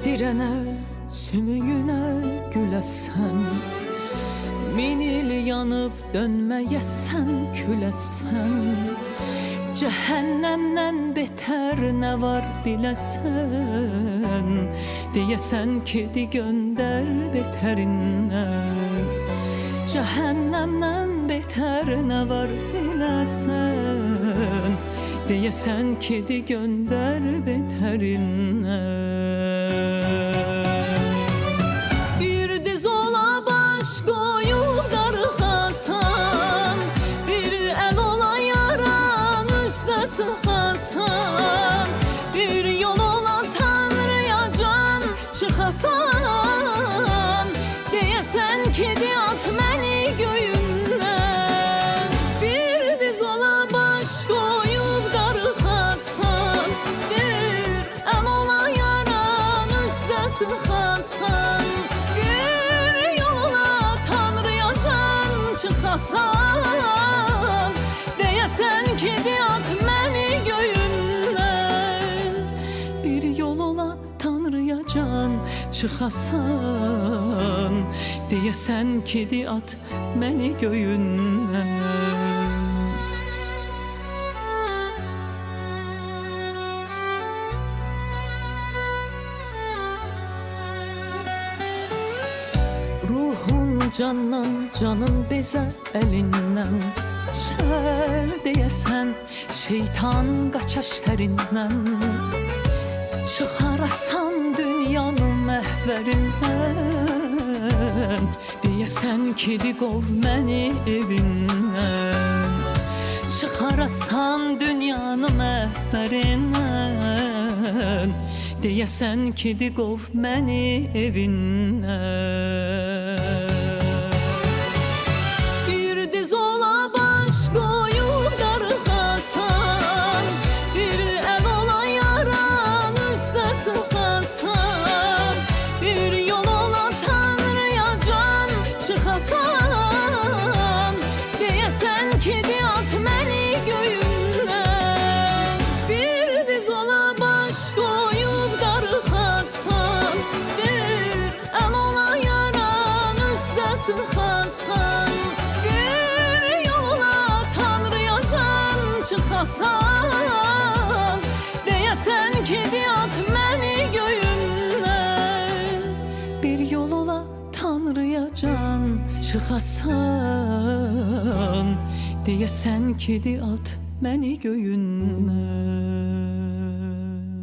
dirənə, sümüyünə güləsən. Min il yanıb dönməyəsən, küləsən. Cəhənnəmdən betər nə var biləsən. Deyəsən kedi göndər betərindən. Cəhənnəmdən betər nə var biləsən. Deyəsən kedi göndər betərindən. Bir diz ola baş qoyub darıxasan, bir əl ola yaran üstə sıxasan, bir yol ola Tanrıya can çıxasan. Deyəsən kedi at məni göyündən. Bir diz ola baş qoyub darıxasan, bir əl ola yaran üstə sıxasan, bir yol ola Tanrıya can çıxasan. Deyəsən kedi at məni göyündən. Bir yol ola Tanrıya can çıxasan. Deyəsən kedi at məni göyündən. Ruhun candan, canın bezə əlindən. Şər deyəsən, şeytan qaça şərindən. Çıxarasan dünyanı məhvərindən. Deyəsən kedi qov məni evindən. Çıxarasan dünyanı məhvərindən. Deyəsən kedi qov məni evindən. Bir diz ola baş qoyub darıxasan, bir əl ola yaran üstə sıxasan, bir yol ola Tanrıya can çıxasan. Deyəsən kedi at məni göyündən. Bir diz ola baş qoyub darıxasan, bir əl ola yaran üstə sıxasan, bir yol ola Tanrıya can çıxasan. Deyəsən kedi at məni göyündən. Bir yol ola Tanrıya can çıxasan. Deyəsən kedi at məni göyündən.